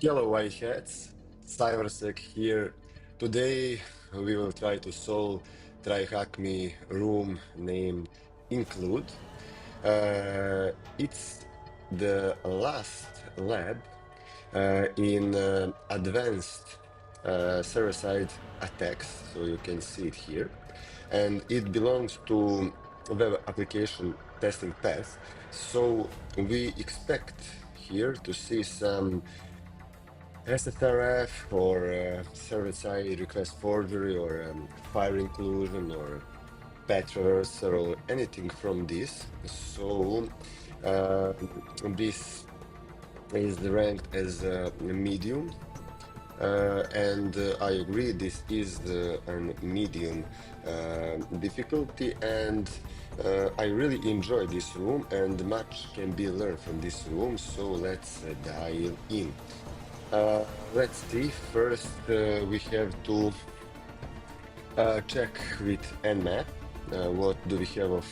Hello, white hats. Cybersec here. Today we will try to solve TryHackMe room named Include. It's the last lab in advanced server-side attacks, so you can see it here, and it belongs to web application testing path. So we expect here to see some SSRF or server-side request forgery or fire inclusion or Traversal or anything from this. So this is ranked as a medium, and I agree this is a medium difficulty, and I really enjoy this room and much can be learned from this room. So let's dive in. Let's see. First, we have to check with Nmap. What do we have of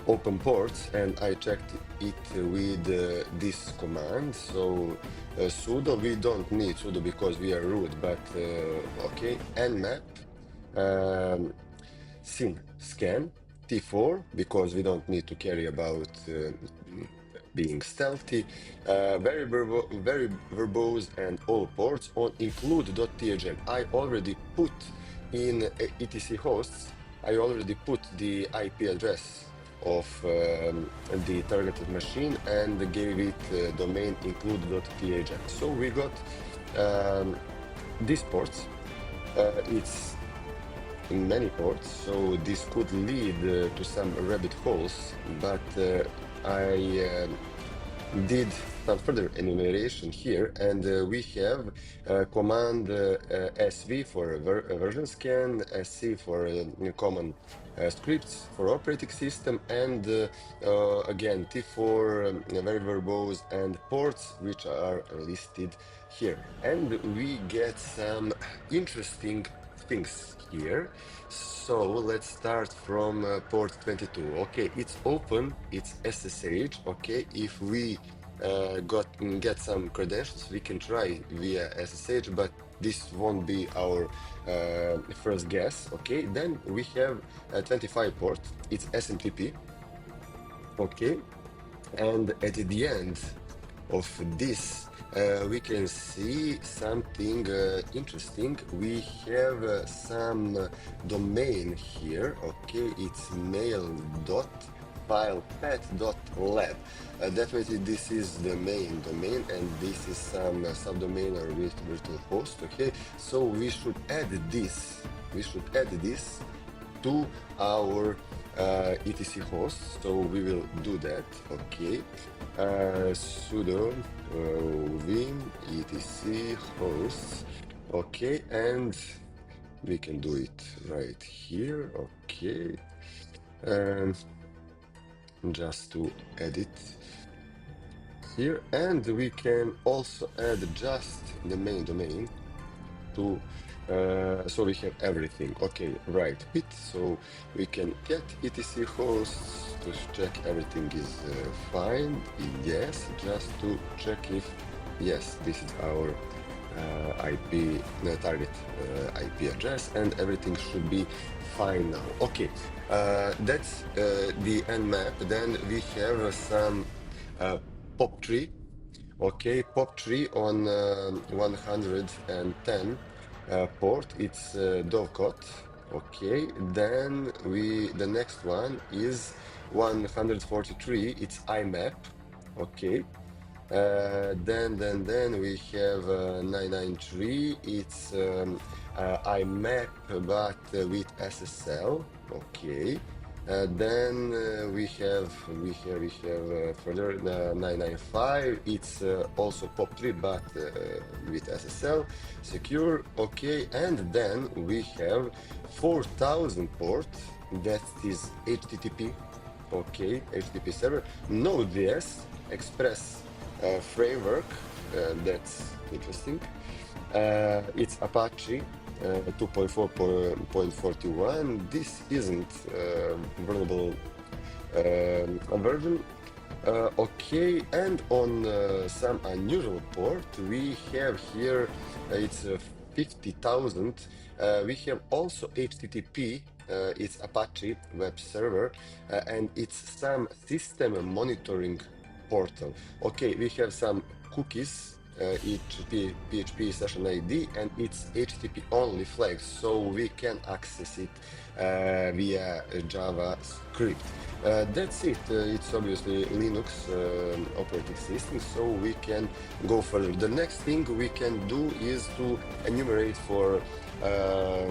open ports? And I checked it with this command. So sudo, we don't need sudo because we are root, but okay. Nmap, scan T4 because we don't need to carry about being stealthy, very verbose and all ports on include.thm. I already put in etc hosts, I already put the IP address of the targeted machine and gave it domain include.thm. So we got these ports. It's in many ports, so this could lead to some rabbit holes, but I did some further enumeration here, and we have command sv for version scan, sc for common scripts for operating system, and again T4 very verbose and ports which are listed here. And we get some interesting things here. So let's start from port 22. Okay, it's open, it's SSH. Okay, if we get some credentials, we can try via SSH, but this won't be our first guess. Okay, then we have a 25 port, it's SMTP. Okay, and at the end of this, we can see something interesting. We have some domain here. Okay, it's mail.filepath.lab. Definitely, this is the main domain, and this is some subdomain or virtual host. Okay, so we should add this. We should add this to our etc host, so we will do that. Okay, sudo vim etc hosts. Okay, and we can do it right here. Okay, just to edit here, and we can also add just the main domain to so we have everything. Okay, right bit, so we can get etc hosts to check everything is fine. Yes, just to check if yes, this is our IP target IP address, and everything should be fine now. Okay, that's the nmap. Then we have some POP3. Okay, POP3 on 110 port, it's Dovecot. Okay, then the next one is 143, it's IMAP. Okay, then we have 993, it's IMAP but with SSL. Okay, then we have further 995, it's also POP3 but with SSL secure. Okay, and then we have 4000 port, that is HTTP. Okay, HTTP server, Node.js Express framework, that's interesting. It's Apache 2.4.41. This isn't vulnerable version. Okay, and on some unusual port, we have here it's 50,000. We have also HTTP, it's Apache web server, and it's some system monitoring portal. Okay, we have some cookies, PHP session ID, and it's HTTP only flags, so we can access it via JavaScript. That's it. It's obviously Linux operating system, so we can go further. The next thing we can do is to enumerate for uh,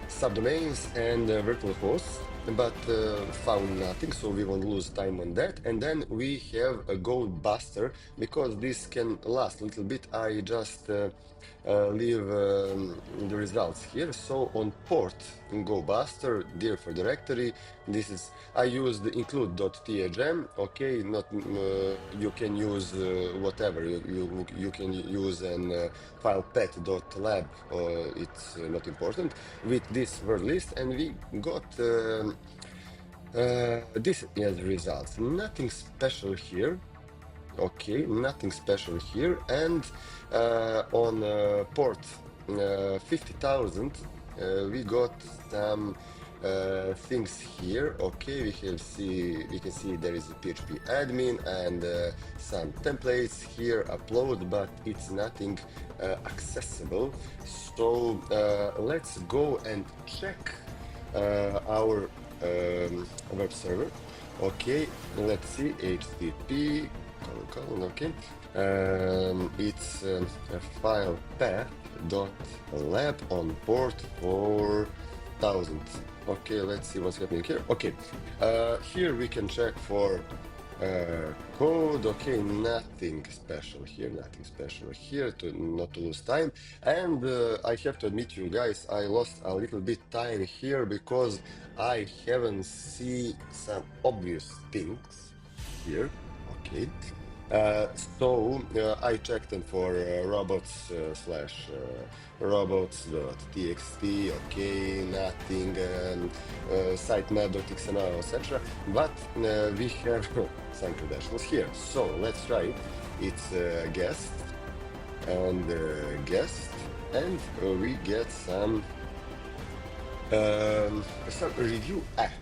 subdomains and virtual hosts, but found nothing, so we won't lose time on that. And then we have a gold buster, because this can last a little bit. I just leave the results here. So on port in go buster, dir for directory, this is I used include.thm. Okay, not you can use whatever you can use an file pet.lab, it's not important, with this word list, and we got this as results. Nothing special here. Okay, nothing special here. And on port 50,000, we got some things here. Okay, we can see there is a PHP admin and some templates here upload, but it's nothing accessible. So let's go and check our web server. Okay, let's see, HTTP colon, okay. It's a file path dot lab on port 4000. Okay, let's see what's happening here. Okay, here we can check for code. Okay, nothing special here, nothing special here, to not to lose time. And I have to admit, you guys, I lost a little bit time here because I haven't seen some obvious things here. Okay. I checked them for robots slash robots.txt. Okay, nothing, sitemap.xml, etc. But we have some credentials here. So let's try it. It's guest and guest, and we get some review app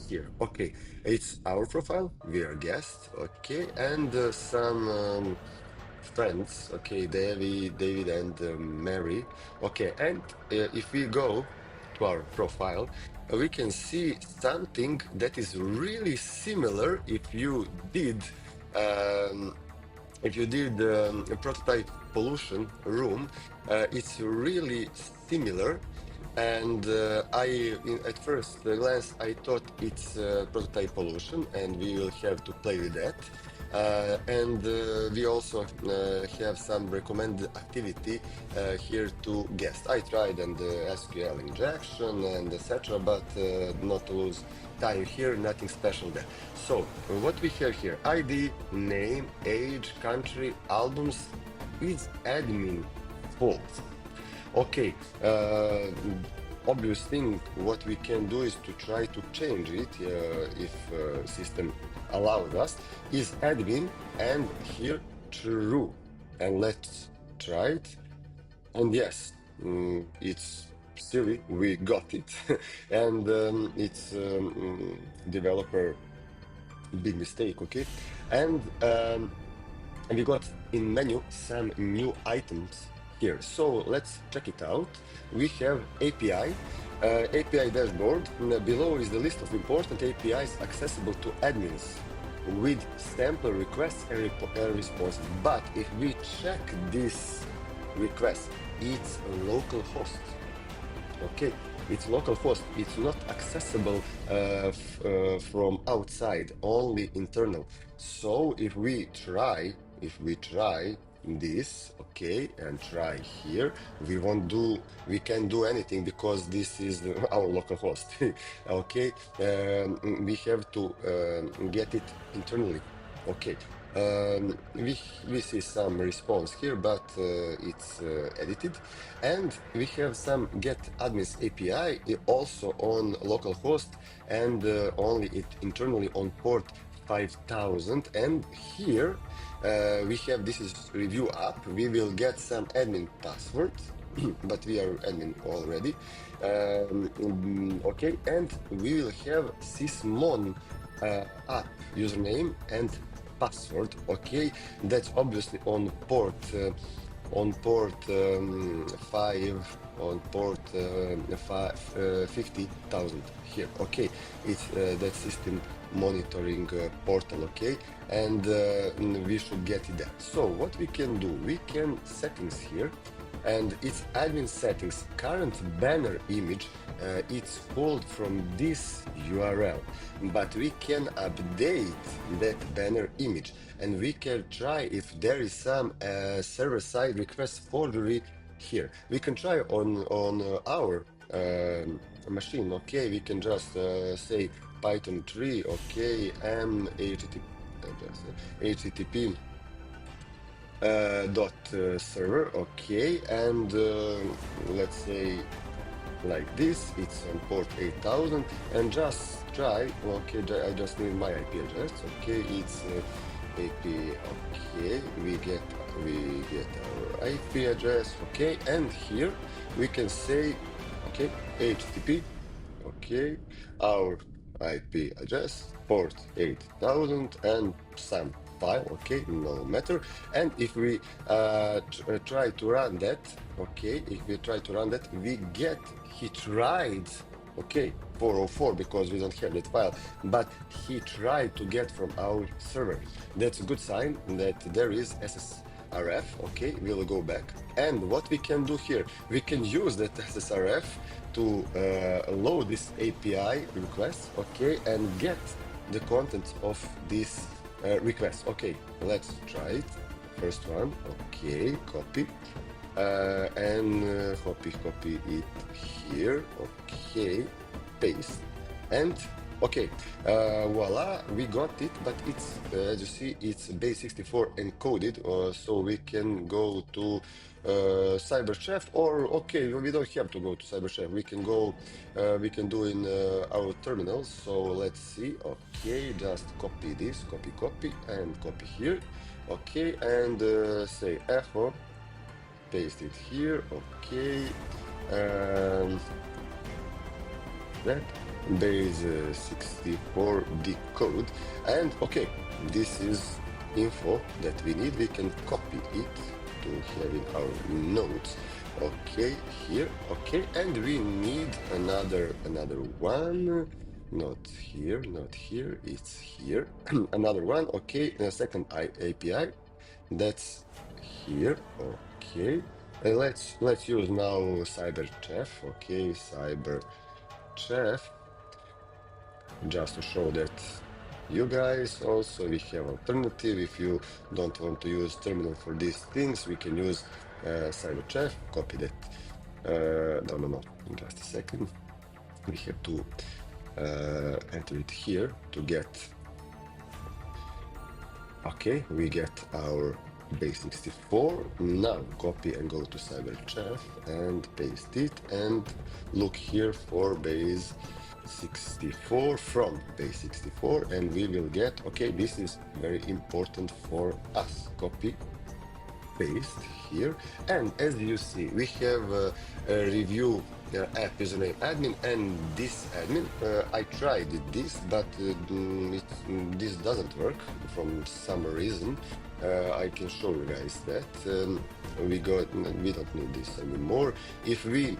here. Okay, it's our profile. We are guest. Okay, and some friends. Okay, David, and Mary. Okay, and if we go to our profile, we can see something that is really similar. Um, if you did a prototype pollution room, it's really similar. And at first glance, I thought it's prototype pollution, and we will have to play with that. And we also have some recommended activity here to guest. I tried and SQL injection and etc., but not to lose time here, nothing special there. So what we have here: ID, name, age, country, albums, is admin false. Okay, obvious thing what we can do is to try to change it if system allows us, is admin, and here true. And let's try it. And yes, it's silly, we got it. And it's developer big mistake, okay. And we got in menu some new items here. So let's check it out. We have API, API dashboard. Below is the list of important APIs accessible to admins with sample requests and response. But if we check this request, it's a local host. Okay, it's local host. It's not accessible from outside, only internal. So if we try this, okay, and try here, we can't do anything because this is our local host. Okay, we have to get it internally. Okay, We see some response here, but it's edited, and we have some get admins API also on localhost and only it internally on port 5000. And here we have this is review app. We will get some admin password, but we are admin already. Okay, and we will have sysmon app username and password. Okay, that's obviously on port 5 on port 50,000 here. Okay, it's that system monitoring portal. Okay, and we should get it there. So what we can do, we can settings here, and it's admin settings current banner image. It's pulled from this URL, but we can update that banner image, and we can try if there is some server-side request forgery here. We can try on our machine. Okay, we can just say Python 3. Okay, http dot server. Okay, and let's say like this, it's on port 8000, and just try. Okay, I just need my IP address. Okay, it's AP. Okay, we get our IP address. Okay, and here we can say okay, HTTP. Okay, our IP address, port 8000, and some file. Okay, no matter. And if we try to run that, okay, if we try to run that, we get he tried. Okay, 404 because we don't have that file, but he tried to get from our server. That's a good sign that there is SSRF. Okay, we'll go back. And what we can do here, we can use that SSRF to load this API request, okay, and get the contents of this request. Okay, let's try it. First one, okay, copy, and copy it here, okay, paste, and okay, voila, we got it, but it's as you see, it's base64 encoded, so we can go to Cyberchef, or okay, we don't have to go to Cyberchef. We can go, we can do in our terminals. So let's see. Okay, just copy this, copy, and copy here. Okay, and say echo, paste it here. Okay, that base 64 decode, and okay, this is info that we need. We can copy it to have in our notes. Okay, here. Okay, and we need another one. Not here, not here, it's here. Another one. Okay, a second API, that's here. Okay, and let's use now Cyberchef. Okay, Cyberchef, just to show that you guys also we have alternative. If you don't want to use terminal for these things, we can use Cyberchef. Copy that. No, just a second, we have to enter it here to get. Okay, we get our base 64. Now copy and go to Cyberchef and paste it, and look here for base 64 from base 64, and we will get, okay, this is very important for us. Copy, paste here, and as you see, we have a review app username admin and this admin. I tried this, but this doesn't work from some reason. I can show you guys that we don't need this anymore. If we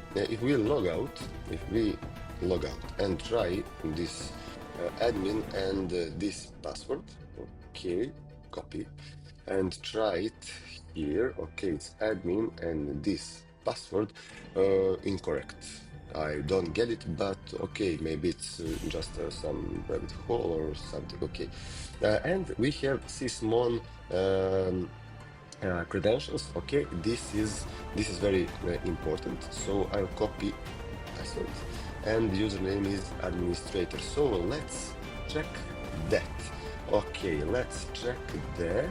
log out, and try this admin and this password, okay, copy, and try it here. Okay, it's admin and this password incorrect. I don't get it, but okay, maybe it's just some rabbit hole or something. Okay, and we have sysmon credentials. Okay, this is very important. So I'll copy password, and the username is administrator. So let's check that. Okay, let's check that.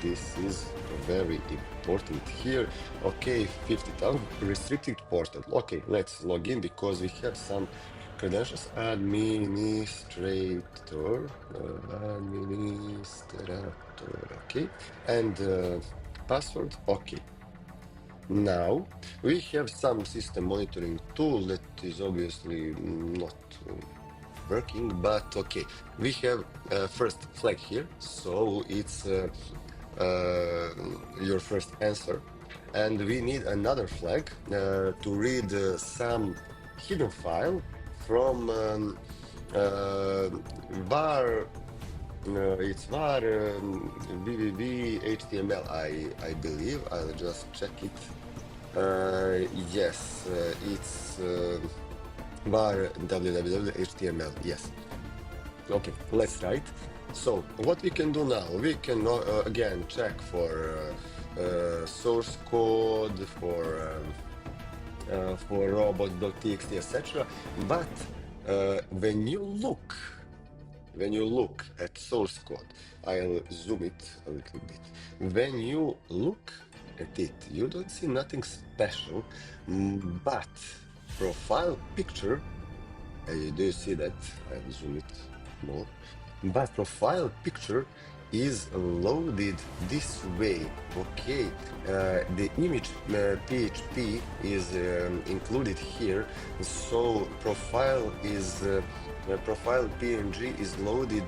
This is very important here. Okay, 50,000 restricted portal. Okay, let's log in because we have some credentials. Administrator. Okay, and password. Okay. Now we have some system monitoring tool that is obviously not working, but okay. We have first flag here, so it's uh, your first answer, and we need another flag to read some hidden file from var. It's var www HTML. I believe. I'll just check it. Yes, it's var www HTML. Yes. Okay, let's write. So what we can do now, we can again check for source code, for robots.txt, etc. But when you look at source code, I'll zoom it a little bit. When you look at it, you don't see nothing special, but profile picture, do you see that? I'll zoom it more. But profile picture is loaded this way. Okay, the image PHP is included here, so profile PNG is loaded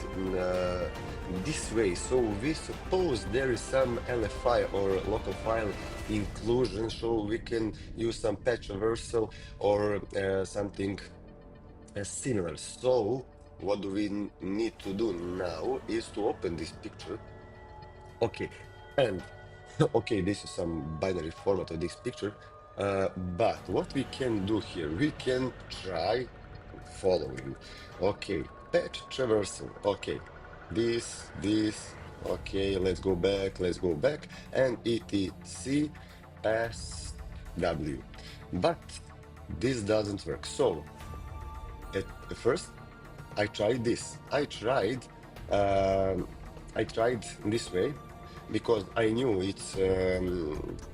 this way. So we suppose there is some LFI or local file inclusion, so we can use some patch traversal or something similar. So what do we need to do now is to open this picture. Okay, and okay, this is some binary format of this picture. But what we can do here, we can try following. Okay, patch traversal. Okay, this. Okay, let's go back, and etc sw. But this doesn't work. So at first I tried this. I tried this way because I knew it's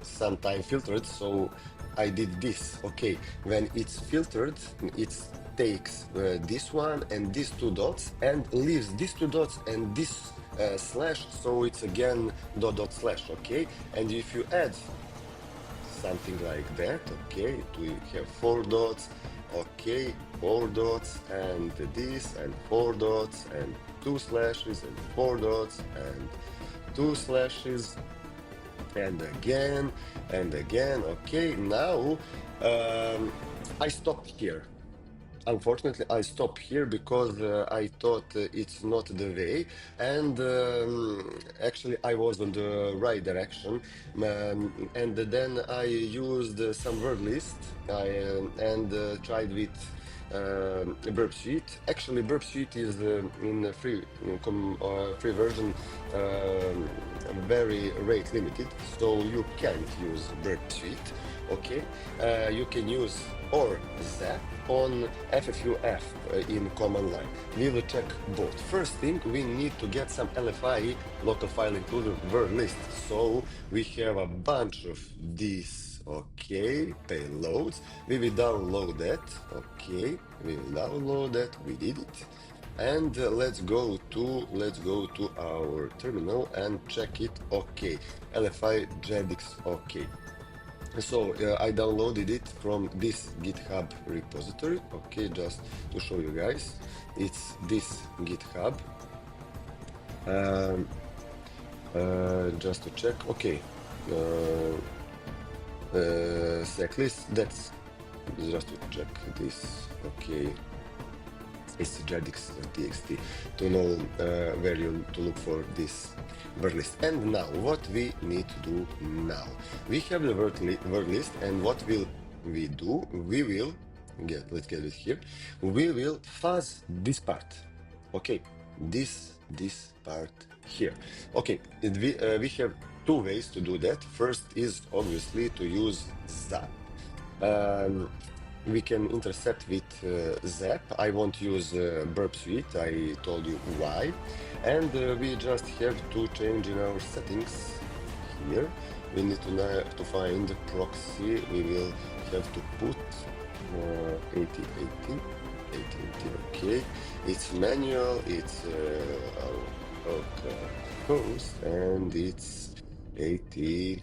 sometime filtered, so I did this. Okay, when it's filtered, it takes this one and these two dots and leaves these two dots and this slash, so it's again dot slash. Okay, and if you add something like that, okay, we have four dots, okay, four dots, and this, and four dots, and two slashes, and four dots, and two slashes, and again, okay. Now I stopped here. Unfortunately, I stopped here because I thought it's not the way, and actually I was on the right direction, and then I used some word list and tried with burp suite. Actually, burp suite is in a free version, very rate limited, so you can't use burp suite. Okay, you can use or zap on FFUF in command line. We will check both. First thing, we need to get some LFI, local file included word list. So we have a bunch of these, okay, payloads. We will download that, okay, we will download that, we did it. And let's go to our terminal and check it, okay, LFI JADX, okay. So I downloaded it from this GitHub repository. Okay, just to show you guys, it's this GitHub. Um, just to check. Okay, checklist. That's just to check this. Okay, it's JADX.txt to know where you to look for this word list. And now, what we need to do now? We have the word list, and what will we do? We will let's get it here. We will fuzz this part. Okay, this part here. Okay, we have two ways to do that. First is obviously to use zap. Um, we can intercept with zap. I won't use burp suite. I told you why. And we just have to change in our settings here. We need to find the proxy. We will have to put 8080. 8080, okay. It's manual, it's our host, and it's 8080.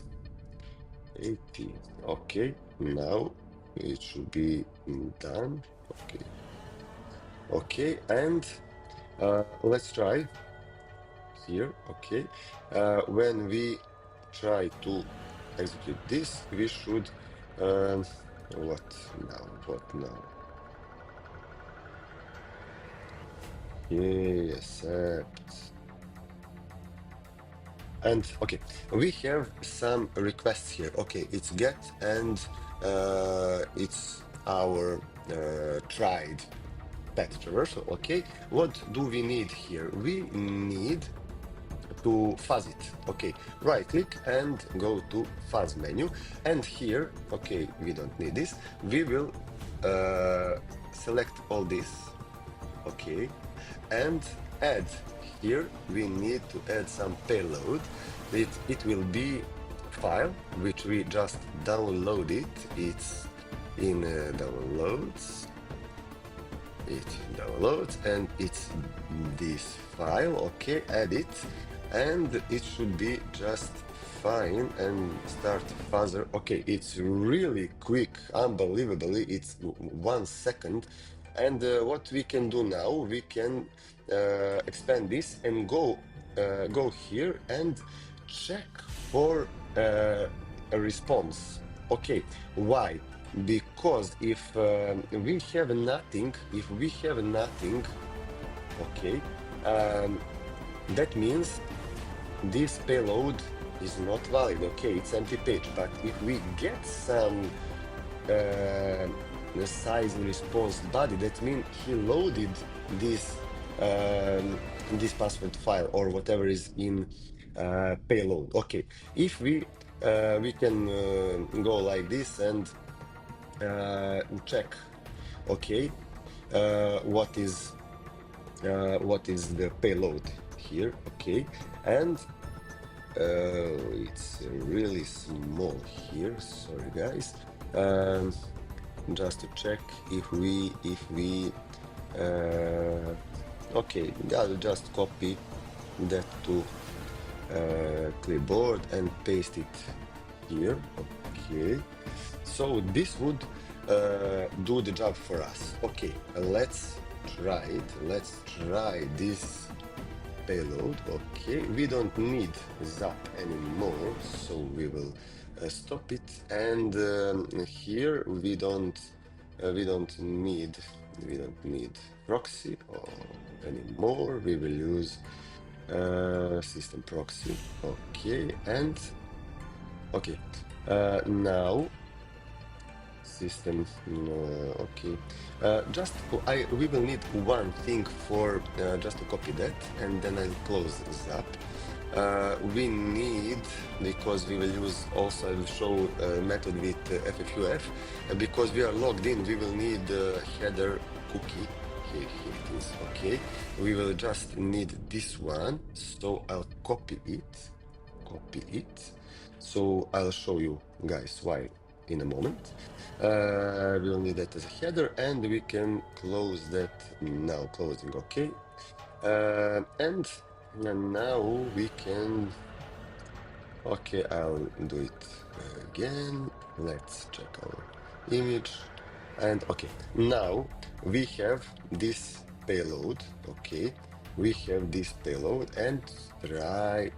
Okay, now it should be done. Okay, okay, and let's try here. Okay, when we try to execute this, we should what now? What now? Yes, and okay, we have some requests here. Okay, it's get and it's our tried pet traversal. Okay, what do we need here? We need to fuzz it. Okay, right click and go to fuzz menu, and here, okay, we don't need this. We will select all this. Okay, and add here we need to add some payload. It will be file which we just downloaded. It's in downloads. It downloads and it's this file. Okay, add it, and it should be just fine. And start fuzzer. Okay, it's really quick, unbelievably. It's 1 second. And what we can do now, we can expand this and go here and check for a response. Okay, why? Because if we have nothing, okay, that means this payload is not valid. Okay, it's empty page. But if we get some size response body, that means he loaded this this password file or whatever is in payload. Okay, if we can go like this and check. Okay, what is the payload here? Okay, and it's really small here. Sorry, guys. Just to check if we okay, I'll just copy that to clipboard and paste it here. Okay, so this would do the job for us. Okay, let's try it. Let's try this payload. Okay, we don't need zap anymore, so we will stop it. And here we don't need proxy anymore. We will use system proxy. Okay, and okay, now system. Okay, just we will need one thing for just to copy that, and then I'll close zap. We need, because we will use also, I will show a method with ffuf, because we are logged in, we will need header cookie. Here it is. Okay, we will just need this one, so I'll copy it. So I'll show you guys why in a moment. We'll need that as a header, and we can close that now. Closing. Okay, and now we can. Okay, I'll do it again. Let's check our image, and okay, now we have this payload. Okay, we have this payload, and try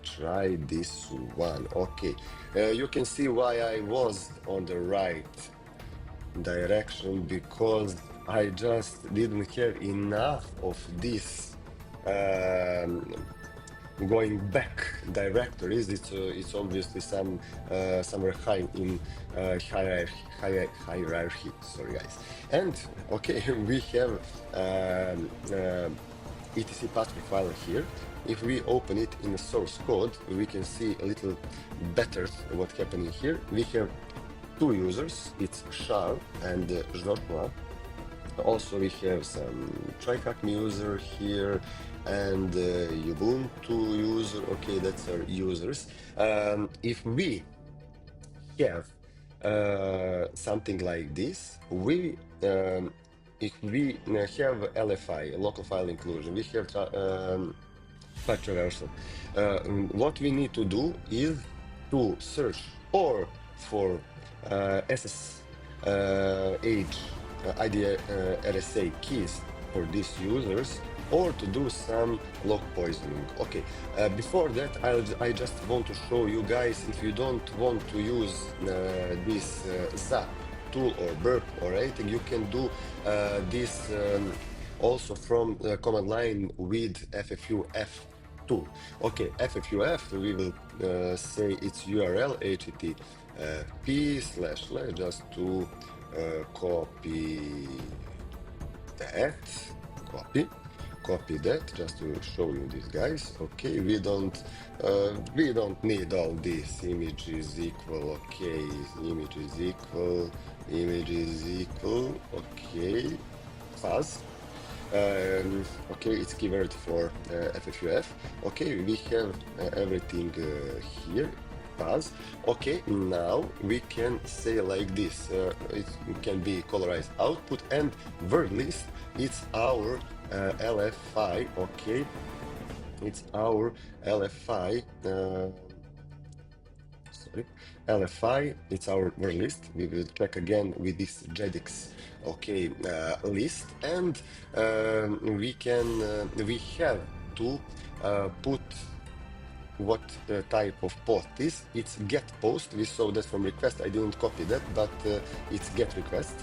this one. Okay, you can see why I was on the right direction, because I just didn't have enough of this going back directories. It's obviously somewhere high in hierarchy. Sorry, guys. And okay, we have etc password file here. If we open it in the source code, we can see a little better what's happening here. We have two users, it's Charles and Joshua. Also, we have some TryHackMe user here and Ubuntu user. Okay, that's our users. If we have something like this, if we have LFI, local file inclusion, we have Traversal. What we need to do is to search or for SSH ID RSA keys for these users, or to do some log poisoning. Okay, before that, I just want to show you guys, if you don't want to use this Zap tool or burp or anything, you can do this also from command line with ffuf tool. Okay, ffuf, we will say its URL http just to copy that, copy that, just to show you this, guys. Okay, we don't need all this. Image is equal. Okay, image is equal, okay, fuzz. Okay, it's keyword for ffuf. Okay, we have everything here, fuzz. Okay, now we can say like this. It can be colorized output, and word list, it's our LFI. Okay, it's our LFI. Sorry, LFI, it's our word list. We will check again with this JEDEX, okay, list, and we have to put what type of post is. It's get post. We saw that from request. I didn't copy that, but it's get request.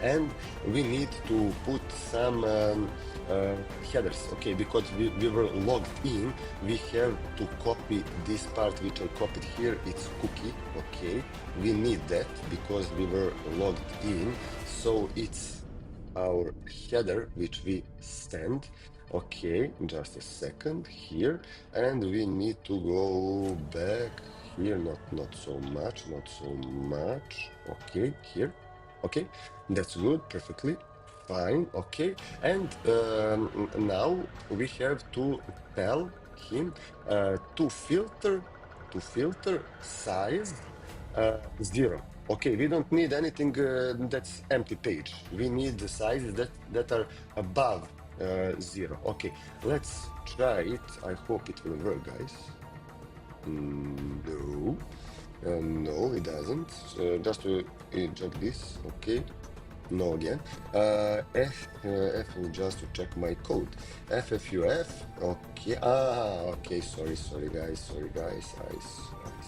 And we need to put some headers, okay, because we were logged in. We have to copy this part which I copied here. It's cookie. Okay, we need that because we were logged in, so it's our header which we send. Okay, just a second here, and we need to go back here. Not so much, not so much. Okay, here. Okay, that's good, perfectly fine. Okay, and now we have to tell him to filter size 0. Okay, we don't need anything that's empty page. We need the sizes that are above 0. Okay, let's try it. I hope it will work, guys. No. No, it doesn't. Just to check this. Okay. No again. F just to check my code. FFUF. Okay. Okay. Sorry, guys. I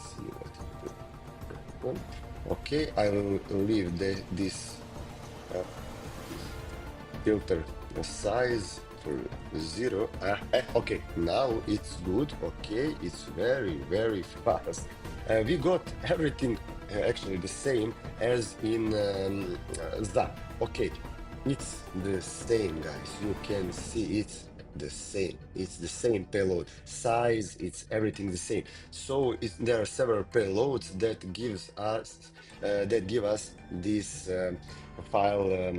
see what it is. Okay. I will leave this filter size for 0. Okay, now it's good. Okay, it's very fast. We got everything actually the same as in Zap. Okay, it's the same, guys. You can see it's the same. It's the same payload size. It's everything the same. So there are several payloads that give us this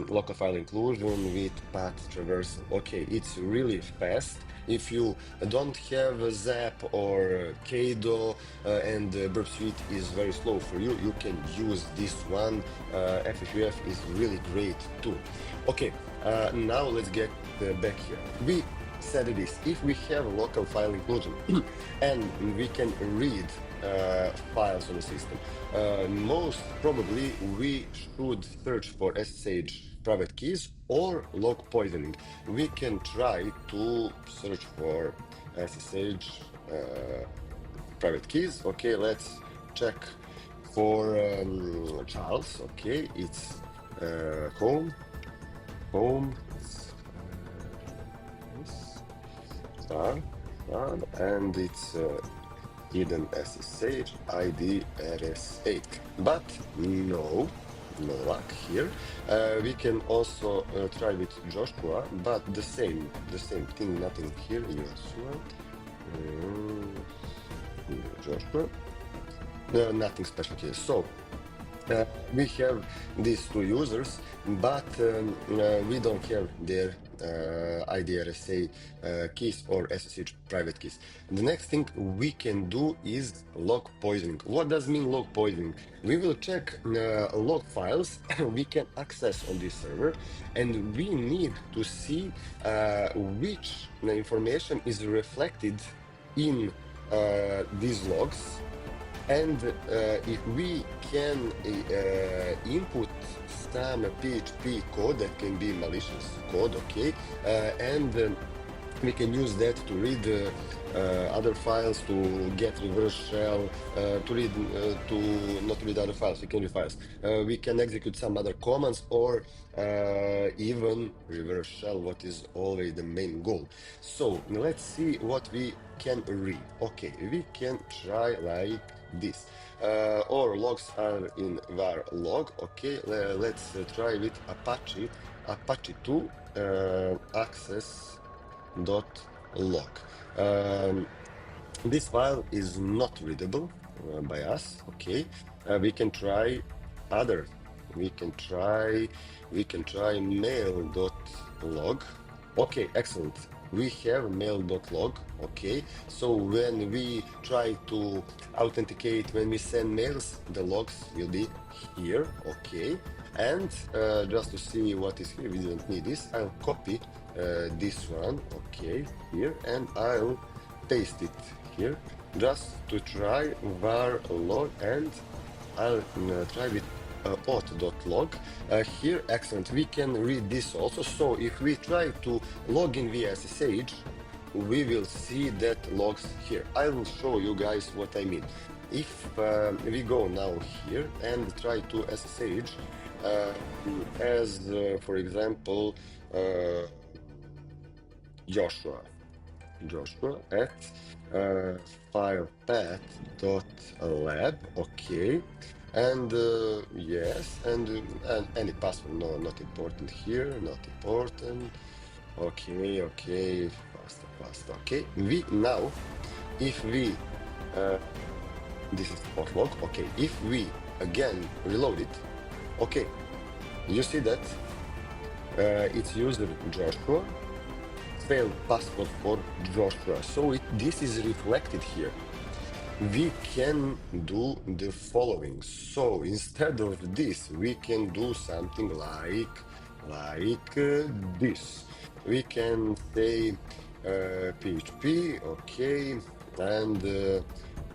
local file inclusion with path traversal. Okay, it's really fast. If you don't have a Zap or Kado and Burp Suite is very slow for you, you can use this one. FFUF is really great too. Okay, now let's get back here. We said this: if we have a local file inclusion and we can read files on the system, most probably we should search for SSH private keys or log poisoning. We can try to search for SSH private keys. Okay, let's check for Charles. Okay, it's home, star, and it's hidden SSH ID RSA. But no luck here. We can also try with Joshua, but the same thing, nothing here. Joshua, nothing special here. So we have these two users, but we don't have their IDRSA keys or SSH private keys. The next thing we can do is log poisoning. What does mean log poisoning? We will check log files we can access on this server, and we need to see which information is reflected in these logs. And if we can input some PHP code that can be malicious code, okay, and we can use that to read other files, to get reverse shell, to read, to not read other files, we can read files. We can execute some other commands or even reverse shell, what is always the main goal. So let's see what we can read. Okay, we can try like this. Our logs are in var log. Okay, let's try with Apache 2 access dot log. This file is not readable by us. Okay, we can try other. We can try mail.log. Okay, excellent. We have mail.log. Okay, so when we try to authenticate, when we send mails, the logs will be here. Okay, and just to see what is here, we didn't need this. I'll copy this one. Okay, here, and I'll paste it here just to try var log, and I'll try with auth.log. Here, excellent. We can read this also. So if we try to log in via SSH, we will see that logs here. I will show you guys what I mean. If we go now here and try to SSH, as for example, Joshua. Joshua at filepath.lab. Okay, and yes, and any password, no, not important here, not important. Okay, okay, faster. Okay, we now, if we this is log. Okay, if we again reload it, okay, you see that it's user Joshua, failed password for Joshua. So this is reflected here. We can do the following. So instead of this, we can do something like this. We can say PHP, okay, and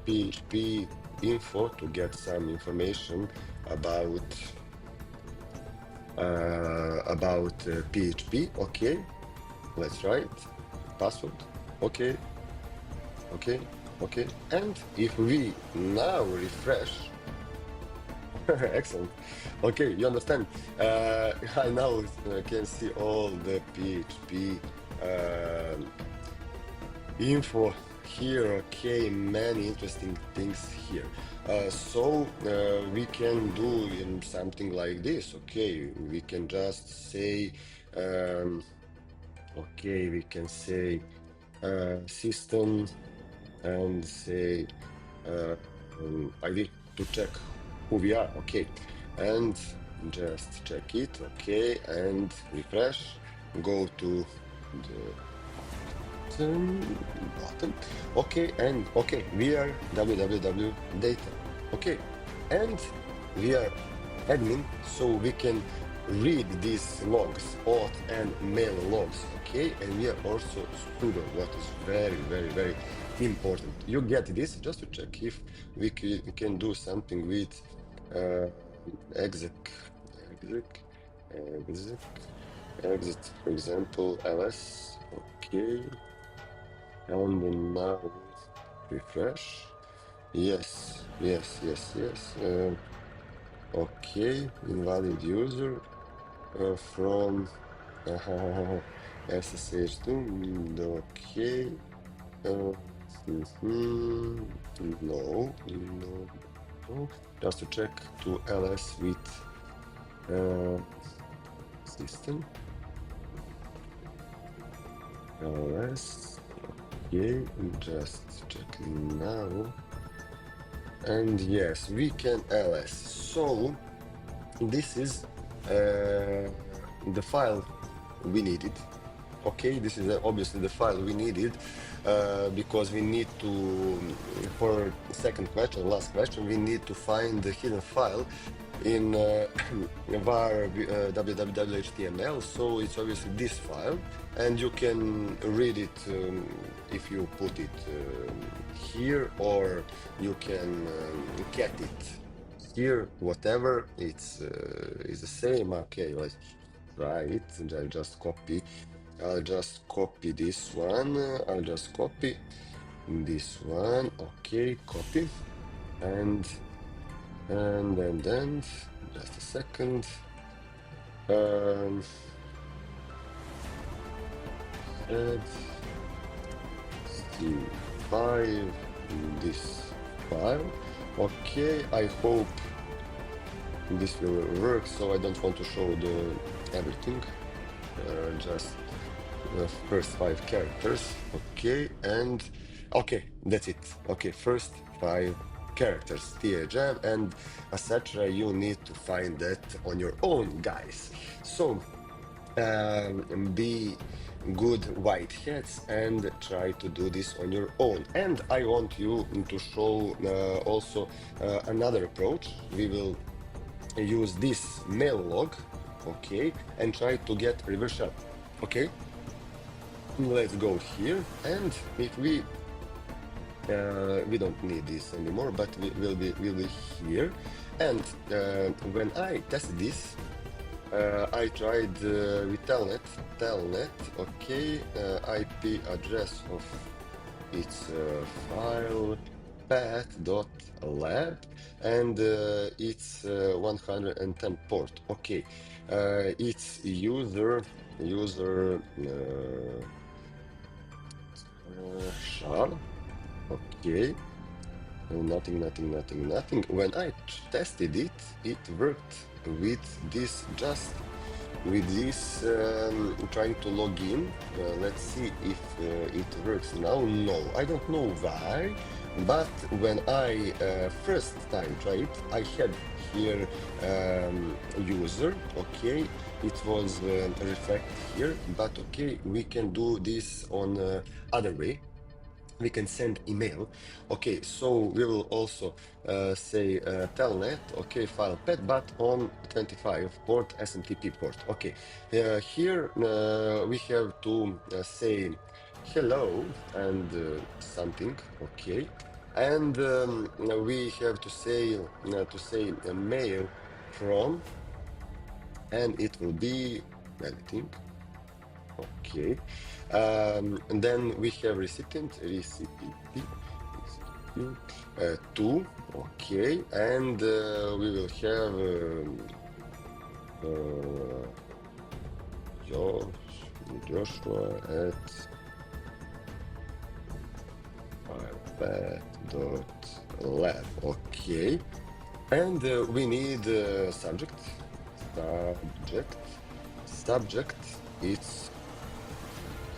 PHP info to get some information about PHP. Okay, let's write password. Okay, okay. And if we now refresh, excellent. Okay, you understand. I now can see all the PHP info here. Okay, many interesting things here. So we can do something like this. Okay, we can just say okay, we can say system and say ID to check who we are. Okay, and just check it. Okay, and refresh. Go to the bottom. Okay, and okay, we are www data. Okay, and we are admin, so we can read these logs, auth and mail logs. Okay, and we are also sudo, what is very important. You get this just to check if we can do something with exec, for example, ls. Okay, and now refresh. Yes. Okay, invalid user from SSH2. Okay. No. Just to check to ls with system. ls. Okay, just check now. And yes, we can ls. So this is the file we needed. Okay, this is obviously the file we needed because we need to, for second question, last question, we need to find the hidden file in var www.html. So it's obviously this file, and you can read it if you put it here, or you can get it here, whatever. It's the same. Okay, let's try it. And I'll just copy this one. I'll just copy this one. Okay, copy. And then just a second. Add C5 this file. Okay, I hope this will work. So I don't want to show the everything. Just the first 5 characters. Okay, and okay, that's it. Okay, first 5 characters, THM and etc. You need to find that on your own, guys. So be good white hats and try to do this on your own. And I want you to show also another approach. We will use this mail log, okay, and try to get reverse shell. Okay, let's go here, and if we don't need this anymore, but we will be here. And when I tested this, I tried with telnet, okay, IP address of its file path.lab, and it's 110 port. Okay, it's user char. Okay, nothing. When I tested it, it worked with this, just with this trying to log in. Let's see if it works now. No, I don't know why, but when I first time tried it, I had here user. Okay, it was reflect here, but okay, we can do this on other way. We can send email. Okay, so we will also say telnet, okay, file pet, but on 25 port, SMTP port. Okay, here we have to say hello and something. Okay, and we have to say a mail from, and it will be anything. Okay. And then we have two. Okay. And we will have Joshua at lab. Okay. And we need subject. It's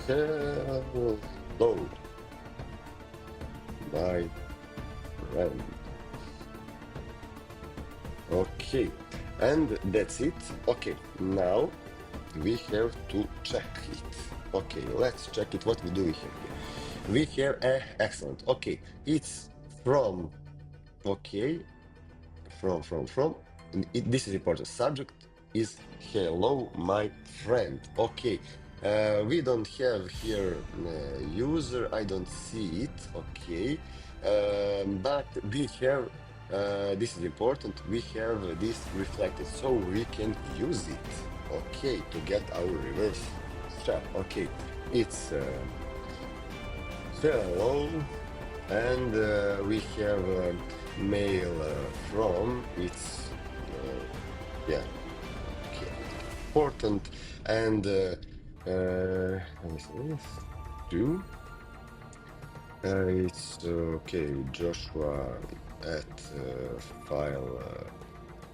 hello, my friend. Okay, and that's it. Okay, now we have to check it. Okay, let's check it. What we do here? We have excellent. Okay, it's from. Okay, from. This is important. Subject is hello, my friend. Okay, we don't have here user. I don't see it. Okay, but we have. This is important. We have this reflected, so we can use it. Okay, to get our reverse strap. Okay, it's hello, and we have mail from. It's yeah, okay, important, and let me see this. Do it's okay. Joshua at file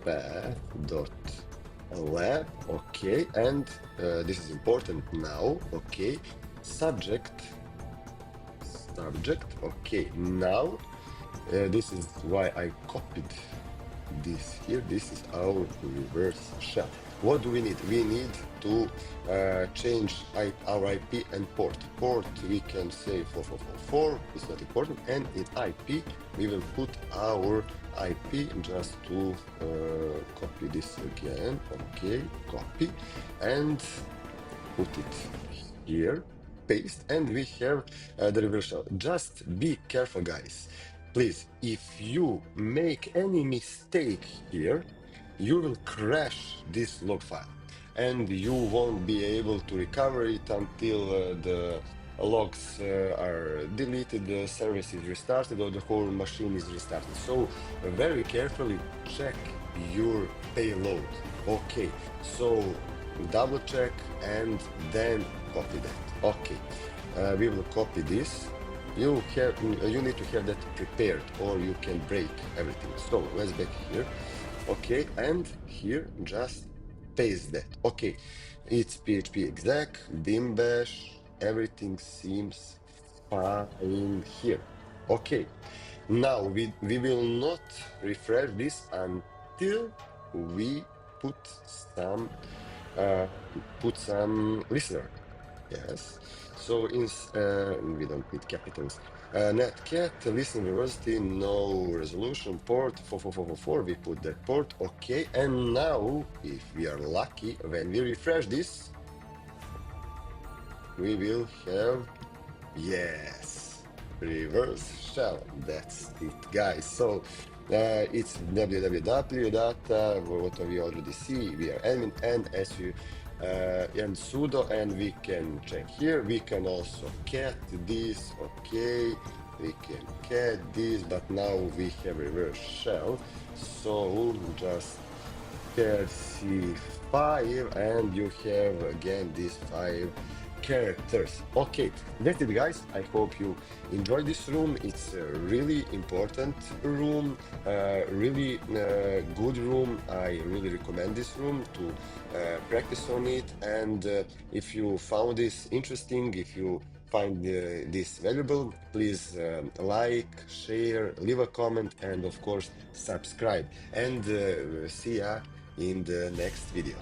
path dot lab. Okay, and this is important now. Okay, subject. Okay, now This is why I copied this here. This is our reverse shell. What do we need? We need to change our IP and port. Port we can say 4444, it's not important. And in IP we will put our IP, just to copy this again. Okay, copy and put it here, paste, and we have the reversal. Just be careful, guys. Please, if you make any mistake here, you will crash this log file and you won't be able to recover it until the logs are deleted, the service is restarted, or the whole machine is restarted. So very carefully check your payload. Okay, so double check and then copy that. Okay, we will copy this. You need to have that prepared, or you can break everything. So let's back here. Okay, and here just paste that. Okay, it's PHP exec, bin bash, everything seems fine here. Okay, now we will not refresh this until we put some uh, listener. Yes. So we don't need capitals. Netcat, listen university, no resolution, port 44444. We put that port. Okay. And now, if we are lucky, when we refresh this, we will have, yes, reverse shell. That's it, guys. So it's www data, what we already see. We are admin and su and sudo, and we can check here. We can also cat this. Okay, we can cat this, but now we have reverse shell. So just C5, and you have again these 5 characters. Okay, that's it, guys. I hope you enjoyed this room. It's a really important room, really good room. I really recommend this room to practice on it. And if you found this interesting, if you find this valuable, please like, share, leave a comment, and of course subscribe. And see ya in the next video.